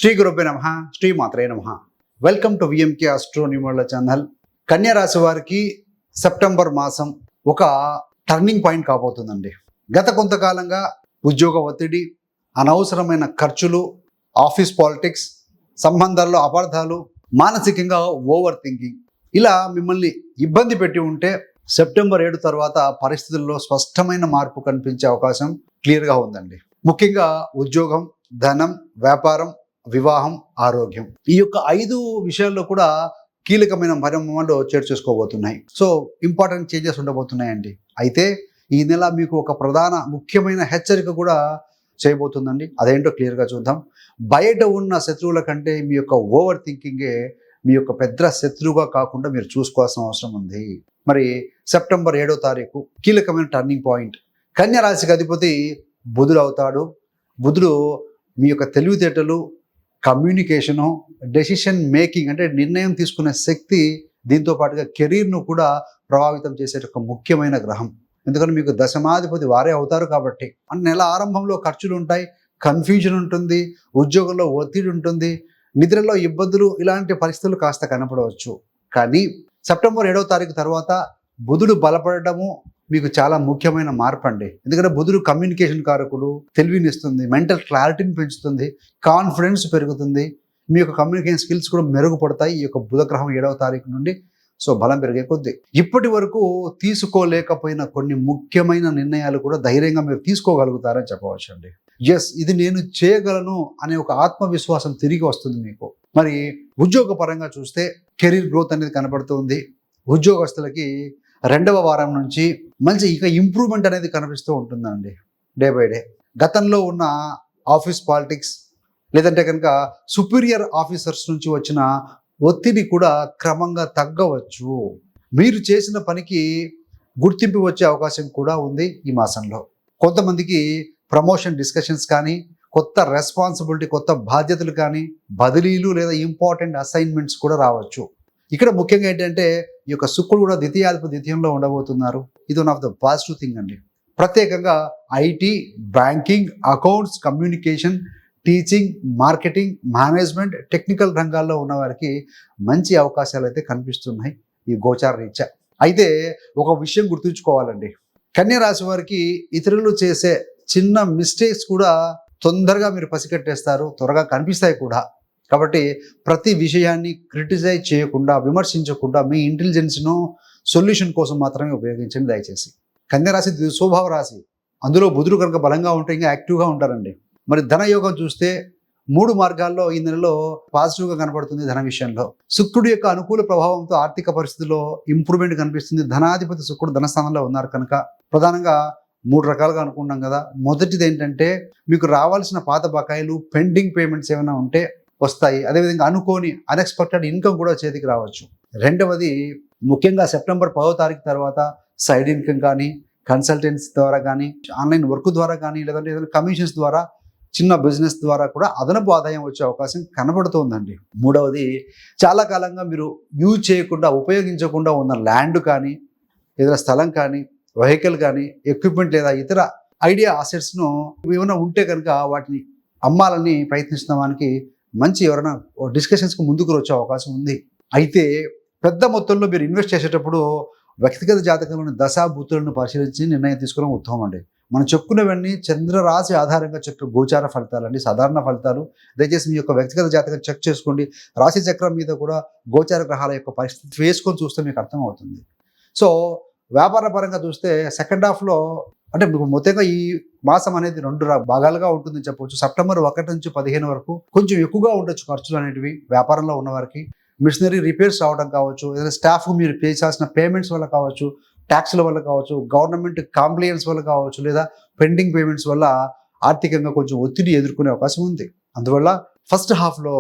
శ్రీ గురుభ్యో నమః, శ్రీ మాత్రే నమః. Welcome to VMK astro numerology channel. కన్యా రాశి వారికి సెప్టెంబర్ మాసం ఒక టర్నింగ్ పాయింట్ కాబోతుందండి. గత కొంతకాలంగా ఉద్యోగ ఒత్తిడి, అనవసరమైన ఖర్చులు, ఆఫీస్ పాలిటిక్స్, సంబంధాల్లో అపార్థాలు, మానసికంగా ఓవర్ థింకింగ్ ఇలా మిమ్మల్ని ఇబ్బంది పెట్టి ఉంటే సెప్టెంబర్ 7 తర్వాత పరిస్థితుల్లో స్పష్టమైన మార్పు కనిపించే అవకాశం క్లియర్గా ఉందండి. ముఖ్యంగా ఉద్యోగం, ధనం, వ్యాపారం, వివాహం, ఆరోగ్యం ఈ యొక్క 5 విషయాల్లో కూడా కీలకమైన పరిణామాలు చోటు చేసుకోబోతున్నాయి. సో ఇంపార్టెంట్ చేంజెస్ ఉండబోతున్నాయండి. అయితే ఈ నెల మీకు ఒక ముఖ్యమైన హెచ్చరిక కూడా చేయబోతుందండి. అదేంటో క్లియర్గా చూద్దాం. బయట ఉన్న శత్రువుల కంటే మీ యొక్క ఓవర్ థింకింగే మీ యొక్క పెద్ద శత్రువుగా కాకుండా మీరు చూసుకోవాల్సిన అవసరం ఉంది. మరి సెప్టెంబర్ 7వ తారీఖు కీలకమైన టర్నింగ్ పాయింట్. కన్యా రాశికి అధిపతి బుధుడు అవుతాడు. బుధుడు మీ యొక్క తెలివితేటలు, కమ్యూనికేషను, డెసిషన్ మేకింగ్ అంటే నిర్ణయం తీసుకునే శక్తి, దీంతో పాటుగా కెరీర్ను కూడా ప్రభావితం చేసే ఒక ముఖ్యమైన గ్రహం. ఎందుకంటే మీకు దశమాధిపతి వారే అవుతారు కాబట్టి. నెల ఆరంభంలో ఖర్చులు ఉంటాయి, కన్ఫ్యూజన్ ఉంటుంది, ఉద్యోగంలో ఒత్తిడి ఉంటుంది, నిద్రలో ఇబ్బందులు, ఇలాంటి పరిస్థితులు కాస్త కనపడవచ్చు. కానీ సెప్టెంబర్ 7వ తారీఖు తర్వాత బుధుడు బలపడటము మీకు చాలా ముఖ్యమైన మార్పు అండి. ఎందుకంటే బుధుడు కమ్యూనికేషన్ కారకుడు, తెలివినిస్తుంది, మెంటల్ క్లారిటీని పెంచుతుంది, కాన్ఫిడెన్స్ పెరుగుతుంది, మీ యొక్క కమ్యూనికేషన్ స్కిల్స్ కూడా మెరుగుపడతాయి ఈ యొక్క బుధగ్రహం 7వ తారీఖు నుండి. సో బలం పెరిగే కొద్దీ ఇప్పటి వరకు తీసుకోలేకపోయిన కొన్ని ముఖ్యమైన నిర్ణయాలు కూడా ధైర్యంగా మీరు తీసుకోగలుగుతారని చెప్పవచ్చు అండి. ఎస్, ఇది నేను చేయగలను అనే ఒక ఆత్మవిశ్వాసం తిరిగి వస్తుంది మీకు. మరి ఉద్యోగ పరంగా చూస్తే కెరీర్ గ్రోత్ అనేది కనబడుతుంది. ఉద్యోగస్తులకి 2వ వారం నుంచి మంచి ఇంప్రూవ్మెంట్ అనేది కనిపిస్తూ ఉంటుందండి డే బై డే. గతంలో ఉన్న ఆఫీస్ పాలిటిక్స్ లేదంటే కనుక సుపీరియర్ ఆఫీసర్స్ నుంచి వచ్చిన ఒత్తిడి కూడా క్రమంగా తగ్గవచ్చు. మీరు చేసిన పనికి గుర్తింపు వచ్చే అవకాశం కూడా ఉంది ఈ మాసంలో. కొంతమందికి ప్రమోషన్ డిస్కషన్స్ కానీ, కొత్త రెస్పాన్సిబిలిటీ, కొత్త బాధ్యతలు కానీ, బదిలీలు లేదా ఇంపార్టెంట్ అసైన్మెంట్స్ కూడా రావచ్చు. ఇక్కడ ముఖ్యంగా ఏంటంటే ఈ యొక్క శుక్రుడు కూడా ద్వితీయంలో ఉండబోతున్నారు. ఇది one of the positive thing అండి. ప్రత్యేకంగా IT, banking, accounts, communication, teaching, marketing, management, technical రంగాల్లో ఉన్న వారికి మంచి అవకాశాలు అయితే కనిపిస్తున్నాయి ఈ గోచార రీత్యా. అయితే ఒక విషయం గుర్తుంచుకోవాలండి, కన్యా రాశి వారికి ఇతరులు చేసే చిన్న మిస్టేక్స్ కూడా తొందరగా మీరు పసిగట్టేస్తారు, త్వరగా కనిపిస్తాయి కూడా. కాబట్టి ప్రతి విషయాన్ని క్రిటిసైజ్ చేయకుండా, విమర్శించకుండా మీ ఇంటెలిజెన్స్ను సొల్యూషన్ కోసం మాత్రమే ఉపయోగించండి దయచేసి. కన్యా రాశి స్వభావ రాశి, అందులో బుధుడు కనుక బలంగా ఉంటే ఇంకా యాక్టివ్గా ఉంటారండి. మరి ధనయోగం చూస్తే 3 మార్గాల్లో ఈ నెలలో పాజిటివ్గా కనబడుతుంది. ధన విషయంలో శుక్రుడి యొక్క అనుకూల ప్రభావంతో ఆర్థిక పరిస్థితుల్లో ఇంప్రూవ్మెంట్ కనిపిస్తుంది. ధనాధిపతి శుక్రుడు ధనస్థానంలో ఉన్నారు కనుక ప్రధానంగా 3 రకాలుగా అనుకున్నాం కదా. మొదటిది ఏంటంటే మీకు రావాల్సిన పాత బకాయిలు, పెండింగ్ పేమెంట్స్ ఏమైనా ఉంటే వస్తాయి. అదేవిధంగా అనుకోని అన్ఎక్స్పెక్టెడ్ ఇన్కమ్ కూడా చేతికి రావచ్చు. రెండవది ముఖ్యంగా సెప్టెంబర్ 10వ తారీఖు తర్వాత సైడ్ ఇన్కమ్ కానీ, కన్సల్టెన్సీ ద్వారా కానీ, ఆన్లైన్ వర్క్ ద్వారా కానీ, లేదంటే ఏదైనా కమిషన్స్ ద్వారా, చిన్న బిజినెస్ ద్వారా కూడా అదనపు ఆదాయం వచ్చే అవకాశం కనబడుతోందండి. మూడవది చాలా కాలంగా మీరు యూజ్ చేయకుండా, ఉపయోగించకుండా ఉన్న ల్యాండ్ కానీ, ఏదైనా స్థలం కానీ, వెహికల్ కానీ, ఎక్విప్మెంట్ లేదా ఇతర ఐడియా అసెట్స్ను ఏమైనా ఉంటే కనుక వాటిని అమ్మాలని ప్రయత్నిస్తున్న వానికి మంచి ఎవరైనా డిస్కషన్స్కి ముందుకు వచ్చే అవకాశం ఉంది. అయితే పెద్ద మొత్తంలో మీరు ఇన్వెస్ట్ చేసేటప్పుడు వ్యక్తిగత జాతకంలోని దశాభూతులను పరిశీలించి నిర్ణయం తీసుకోవడం ఉత్తమం అండి. మనం చెప్పుకునేవన్నీ చంద్రరాశి ఆధారంగా గోచార ఫలితాలండి, సాధారణ ఫలితాలు. దయచేసి మీ యొక్క వ్యక్తిగత జాతకం చెక్ చేసుకోండి. రాశి చక్రం మీద కూడా గోచార గ్రహాల యొక్క పరిస్థితి వేసుకొని చూస్తే మీకు అర్థమవుతుంది. సో వ్యాపార పరంగా చూస్తే సెకండ్ హాఫ్లో అంటే మీకు మొత్తంగా ఈ మాసం అనేది 2 భాగాలుగా ఉంటుందని చెప్పవచ్చు. సెప్టెంబర్ 1 నుంచి 15 వరకు కొంచెం ఎక్కువగా ఉండొచ్చు ఖర్చులు అనేటివి వ్యాపారంలో ఉన్నవారికి. మిషనరీ రిపేర్స్ రావడం కావచ్చు, ఏదైనా స్టాఫ్ మీరు పే చేయాల్సిన పేమెంట్స్ వల్ల కావచ్చు, ట్యాక్స్ల వల్ల కావచ్చు, గవర్నమెంట్ కాంప్లైన్స్ వల్ల కావచ్చు, లేదా పెండింగ్ పేమెంట్స్ వల్ల ఆర్థికంగా కొంచెం ఒత్తిడి ఎదుర్కొనే అవకాశం ఉంది. అందువల్ల ఫస్ట్ హాఫ్లో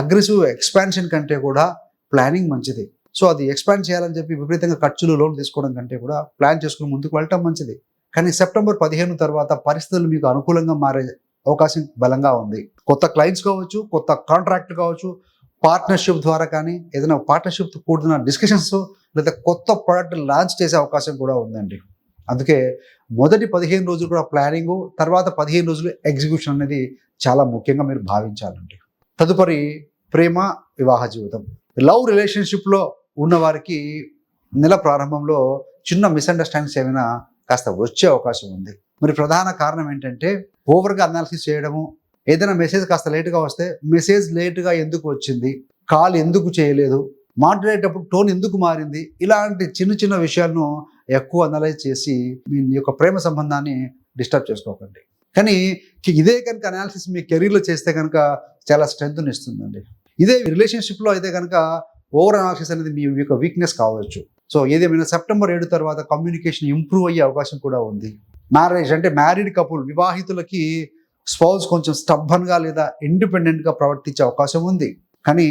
అగ్రెసివ్ ఎక్స్పాన్షన్ కంటే కూడా ప్లానింగ్ మంచిది. సో అది ఎక్స్పాండ్ చేయాలని చెప్పి విపరీతంగా ఖర్చులు, లోన్ తీసుకోవడం కంటే కూడా ప్లాన్ చేసుకుని ముందుకు వెళ్ళటం మంచిది. కానీ సెప్టెంబర్ 15 తర్వాత పరిస్థితులు మీకు అనుకూలంగా మారే అవకాశం బలంగా ఉంది. కొత్త క్లయింట్స్ కావచ్చు, కొత్త కాంట్రాక్ట్ కావచ్చు, పార్ట్నర్షిప్ ద్వారా కానీ, ఏదైనా పార్ట్నర్షిప్తో కూడిన డిస్కషన్స్ లేదా కొత్త ప్రోడక్ట్ లాంచ్ చేసే అవకాశం కూడా ఉందండి. అందుకే మొదటి 15 రోజులు కూడా ప్లానింగు, తర్వాత 15 రోజులు ఎగ్జిక్యూషన్ అనేది చాలా ముఖ్యంగా మీరు భావించాలండి. తదుపరి ప్రేమ వివాహ జీవితం. లవ్ రిలేషన్షిప్లో ఉన్న వారికి నెల ప్రారంభంలో చిన్న మిస్అండర్స్టాండింగ్స్ ఏమైనా కాస్త వచ్చే అవకాశం ఉంది. మరి ప్రధాన కారణం ఏంటంటే ఓవర్గా అనాలిసిస్ చేయడము, ఏదైనా మెసేజ్ కాస్త లేటుగా వస్తే మెసేజ్ లేటుగా ఎందుకు వచ్చింది, కాల్ ఎందుకు చేయలేదు, మాట్లాడేటప్పుడు టోన్ ఎందుకు మారింది, ఇలాంటి చిన్న చిన్న విషయాలను ఎక్కువ అనలైజ్ చేసి మీ యొక్క ప్రేమ సంబంధాన్ని డిస్టర్బ్ చేసుకోకండి. కానీ ఇదే కనుక అనాలిసిస్ మీ కెరీర్లో చేస్తే కనుక చాలా స్ట్రెంగ్త్ని ఇస్తుందండి. ఇదే రిలేషన్షిప్లో అయితే కనుక ఓవర్ అనాలిసిస్ అనేది మీ యొక్క వీక్నెస్ కావచ్చు. సో ఏదేమైనా సెప్టెంబర్ 7 తర్వాత కమ్యూనికేషన్ ఇంప్రూవ్ అయ్యే అవకాశం కూడా ఉంది. మ్యారేజ్ అంటే మ్యారీడ్ కపుల్, వివాహితులకి స్పౌస్ కొంచెం స్టబ్బన్గా లేదా ఇండిపెండెంట్గా ప్రవర్తించే అవకాశం ఉంది. కానీ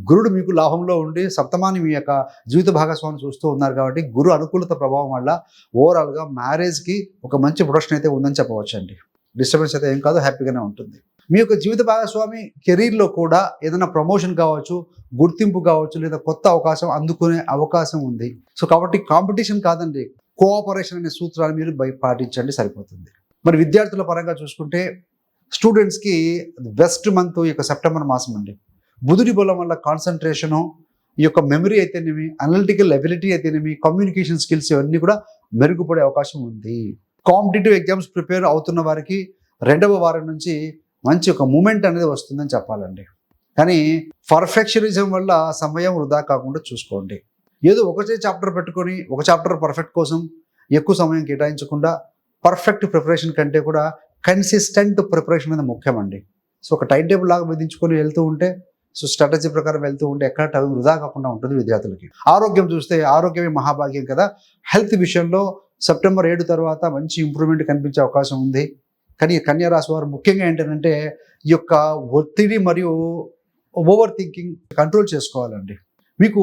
గురుడు మీకు లాభంలో ఉండి సప్తమాన్ని మీ యొక్క జీవిత భాగస్వామిని చూస్తూ ఉన్నారు కాబట్టి గురు అనుకూలత ప్రభావం వల్ల ఓవరాల్గా మ్యారేజ్కి ఒక మంచి ప్రొడక్షన్ అయితే ఉందని చెప్పవచ్చు అండి. డిస్టర్బెన్స్ అయితే ఏం కాదు, హ్యాపీగానే ఉంటుంది. మీ యొక్క జీవిత భాగస్వామి కెరీర్లో కూడా ఏదైనా ప్రమోషన్ కావచ్చు, గుర్తింపు కావచ్చు, లేదా కొత్త అవకాశం అందుకునే అవకాశం ఉంది. సో కాబట్టి కాంపిటీషన్ కాదండి, కోఆపరేషన్ అనే సూత్రాలు మీరు పాటించండి, సరిపోతుంది. మరి విద్యార్థుల పరంగా చూసుకుంటే స్టూడెంట్స్కి బెస్ట్ మంత్ ఈ యొక్క సెప్టెంబర్ మాసం అండి. బుధుడి బలం వల్ల కాన్సన్ట్రేషను, ఈ యొక్క మెమరీ అయితేనేమి, అనలిటికల్ ఎబిలిటీ అయితేనేమి, కమ్యూనికేషన్ స్కిల్స్ ఇవన్నీ కూడా మెరుగుపడే అవకాశం ఉంది. కాంపిటేటివ్ ఎగ్జామ్స్ ప్రిపేర్ అవుతున్న వారికి 2వ వారం నుంచి మంచి ఒక మూమెంట్ అనేది వస్తుందని చెప్పాలండి. కానీ పర్ఫెక్షనిజం వల్ల సమయం వృధా కాకుండా చూసుకోండి. ఏదో ఒకటే చాప్టర్ పెట్టుకొని ఒక చాప్టర్ పర్ఫెక్ట్ కోసం ఎక్కువ సమయం కేటాయించకుండా పర్ఫెక్ట్ ప్రిపరేషన్ కంటే కూడా కన్సిస్టెంట్ ప్రిపరేషన్ అనేది ముఖ్యమండి. సో ఒక టైం టేబుల్ లాగా విధించుకొని వెళ్తూ ఉంటే, సో స్ట్రాటజీ ప్రకారం వెళ్తూ ఉంటే ఎక్కడ టైం వృధా కాకుండా ఉంటుంది విద్యార్థులకి. ఆరోగ్యం చూస్తే ఆరోగ్యమే మహాభాగ్యం కదా. హెల్త్ విషయంలో సెప్టెంబర్ 7 తర్వాత మంచి ఇంప్రూవ్మెంట్ కనిపించే అవకాశం ఉంది. కానీ కన్యా రాశి వారు ముఖ్యంగా ఏంటంటే ఈ యొక్క ఒత్తిడి మరియు ఓవర్ థింకింగ్ కంట్రోల్ చేసుకోవాలండి. మీకు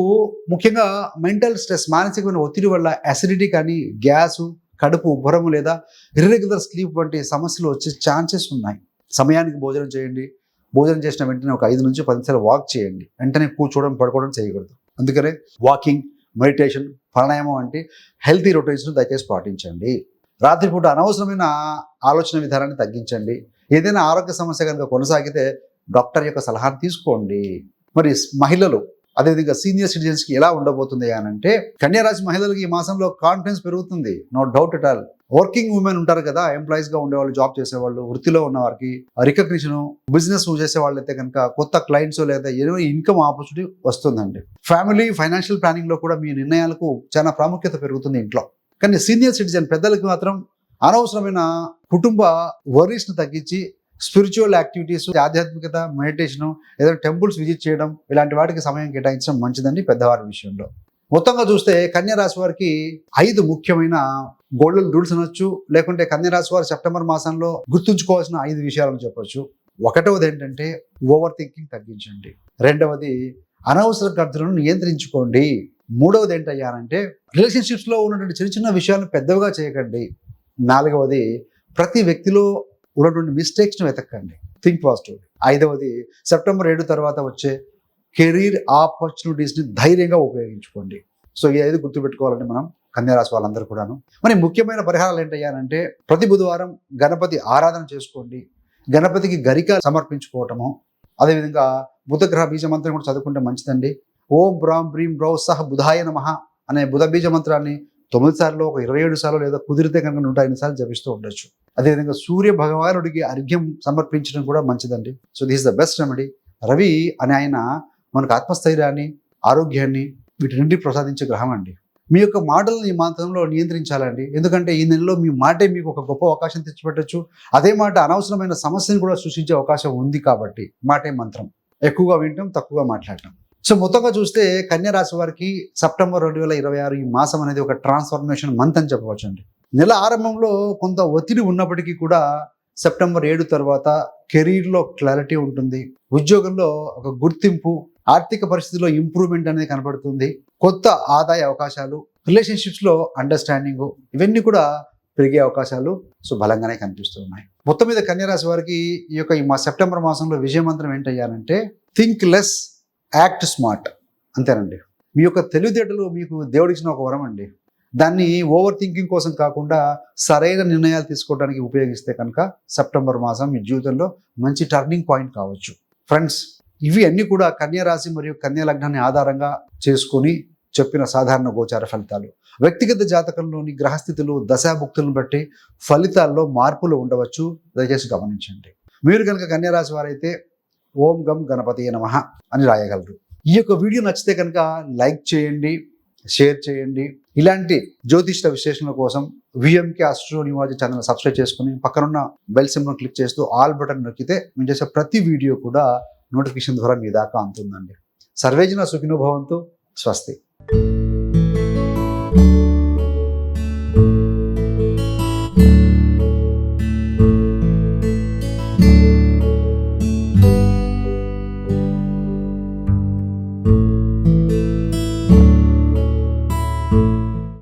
ముఖ్యంగా మెంటల్ స్ట్రెస్, మానసికమైన ఒత్తిడి వల్ల అసిడిటీ కానీ, గ్యాసు, కడుపు ఉబ్బరము లేదా ఇర్రెగ్యులర్ స్లీప్ వంటి సమస్యలు వచ్చే ఛాన్సెస్ ఉన్నాయి. సమయానికి భోజనం చేయండి. భోజనం చేసిన వెంటనే ఒక 5 నుంచి 10 నిమిషాలు వాక్ చేయండి. వెంటనే కూర్చోవడం, పడుకోవడం చేయకూడదు. అందుకనే వాకింగ్, మెడిటేషన్, ప్రాణాయామం వంటి హెల్తీ రొటీన్స్ను దయచేసి పాటించండి. రాత్రిపూట అనవసరమైన ఆలోచన విధానాన్ని తగ్గించండి. ఏదైనా ఆరోగ్య సమస్య కనుక కొనసాగితే డాక్టర్ యొక్క సలహాను తీసుకోండి. మరి మహిళలు, అదేవిధంగా సీనియర్ సిటిజన్స్కి ఎలా ఉండబోతుంది అని అంటే, కన్యారాశి మహిళలకి ఈ మాసంలో కాన్ఫిడెన్స్ పెరుగుతుంది, no doubt at all. Working women ఉంటారు కదా, ఎంప్లాయీస్గా ఉండేవాళ్ళు, జాబ్ చేసేవాళ్ళు, వృత్తిలో ఉన్న వారికి రికగ్నిషన్, బిజినెస్ చేసే వాళ్ళు అయితే కనుక కొత్త క్లయింట్స్ లేదా ఏదో ఇన్కమ్ ఆపర్చునిటీ వస్తుందండి. ఫ్యామిలీ ఫైనాన్షియల్ ప్లానింగ్లో కూడా మీ నిర్ణయాలకు చాలా ప్రాముఖ్యత పెరుగుతుంది ఇంట్లో. కానీ సీనియర్ సిటిజన్ పెద్దలకు మాత్రం అనవసరమైన కుటుంబ వరీస్ను తగ్గించి స్పిరిచువల్ యాక్టివిటీస్, ఆధ్యాత్మికత, మెడిటేషను, ఏదైనా టెంపుల్స్ విజిట్ చేయడం, ఇలాంటి వాటికి సమయం కేటాయించడం మంచిదండి పెద్దవారి విషయంలో. మొత్తంగా చూస్తే కన్యా రాశి వారికి 5 ముఖ్యమైన గోల్డెన్ రూల్స్ అనొచ్చు, లేకుంటే కన్యా రాశి వారు సెప్టెంబర్ మాసంలో గుర్తుంచుకోవాల్సిన 5 విషయాలను చెప్పొచ్చు. 1వది ఏంటంటే ఓవర్ థింకింగ్ తగ్గించండి. 2వది అనవసర ఖర్చులను నియంత్రించుకోండి. 3వది ఏంటయ్యానంటే రిలేషన్షిప్స్లో ఉన్నటువంటి చిన్న చిన్న విషయాలను పెద్దవిగా చేయకండి. 4వది ప్రతి వ్యక్తిలో ఉన్నటువంటి మిస్టేక్స్ను వెతకండి, థింక్ పాజిటివ్. 5వది సెప్టెంబర్ 7 తర్వాత వచ్చే కెరీర్ ఆపర్చునిటీస్ని ధైర్యంగా ఉపయోగించుకోండి. సో ఈ 5 గుర్తుపెట్టుకోవాలంటే మనం కన్యారాశి వాళ్ళందరూ కూడాను. మరి ముఖ్యమైన పరిహారాలు ఏంటయ్యానంటే ప్రతి బుధవారం గణపతి ఆరాధన చేసుకోండి. గణపతికి గరిక సమర్పించుకోవటము, అదేవిధంగా బుధగ్రహ బీజ మంత్రం కూడా చదువుకుంటే మంచిదండి. ఓం బ్రాం బ్రీం బ్రౌ సహ బుధాయ నమః అనే బుధ బీజ మంత్రాన్ని 9 సార్లు, ఒక 27 సార్లు, లేదా కుదిరితే కనుక 108 సార్లు జపిస్తూ ఉండొచ్చు. అదేవిధంగా సూర్య భగవానుడికి అర్ఘ్యం సమర్పించడం కూడా మంచిదండి. So this is the best remedy. Ravi అనే ఆయన మనకు ఆత్మస్థైర్యాన్ని, ఆరోగ్యాన్ని వీటిని ప్రసాదించే గ్రహం అండి. మీ యొక్క మాటలను ఈ మాత్రంలో నియంత్రించాలండి. ఎందుకంటే ఈ నెలలో మీ మాటే మీకు ఒక గొప్ప అవకాశం తెచ్చిపెట్టచ్చు. అదే మాట అనవసరమైన సమస్యను కూడా సృష్టించే అవకాశం ఉంది. కాబట్టి మాటే మంత్రం, ఎక్కువగా వినటం, తక్కువగా మాట్లాడటం. సో మొత్తంగా చూస్తే కన్యా రాశి వారికి సెప్టెంబర్ 2026 ఈ మాసం అనేది ఒక ట్రాన్స్ఫర్మేషన్ మంత్ అని చెప్పవచ్చు అండి. నెల ఆరంభంలో కొంత ఒత్తిడి ఉన్నప్పటికీ కూడా సెప్టెంబర్ 7 తర్వాత కెరీర్లో క్లారిటీ ఉంటుంది, ఉద్యోగంలో ఒక గుర్తింపు, ఆర్థిక పరిస్థితిలో ఇంప్రూవ్మెంట్ అనేది కనబడుతుంది, కొత్త ఆదాయ అవకాశాలు, రిలేషన్షిప్స్లో అండర్స్టాండింగ్, ఇవన్నీ కూడా పెరిగే అవకాశాలు సో బలంగానే కనిపిస్తూ ఉన్నాయి. మొత్తం మీద కన్యా రాశి వారికి ఈ మా సెప్టెంబర్ మాసంలో విజయమంత్రం ఏంటయ్యానంటే థింక్ లెస్, యాక్ట్ స్మార్ట్. అంతేనండి. మీ యొక్క తెలివితేటలు మీకు దేవుడిచ్చిన ఒక వరం అండి. దాన్ని ఓవర్ థింకింగ్ కోసం కాకుండా సరైన నిర్ణయాలు తీసుకోవడానికి ఉపయోగిస్తే కనుక సెప్టెంబర్ మాసం మీ జీవితంలో మంచి టర్నింగ్ పాయింట్ కావచ్చు. ఫ్రెండ్స్, ఇవి అన్ని కూడా కన్యా రాశి మరియు కన్యా లగ్నాన్ని ఆధారంగా చేసుకొని చెప్పిన సాధారణ గోచార ఫలితాలు. వ్యక్తిగత జాతకంలోని గ్రహస్థితులు దశాభుక్తులను బట్టి ఫలితాల్లో మార్పులు ఉండవచ్చు, దయచేసి గమనించండి. మీరు కనుక కన్యా రాశి వారైతే ఓం గం గణపతియే నమః అని రాయగలరు. ఈ యొక్క వీడియో నచ్చితే కనుక లైక్ చేయండి, షేర్ చేయండి. ఇలాంటి జ్యోతిష్ట విశ్లేషణల కోసం VMK astro numerology channel subscribe చేసుకుని పక్కనున్న బెల్ సింబల్ క్లిక్ చేస్తూ ఆల్ బటన్ నొక్కితే మేము చేసే ప్రతి వీడియో కూడా నోటిఫికేషన్ ద్వారా మీ దాకా అందుతుందండి. సర్వేజన సుఖినో భవంతు. స్వస్తి.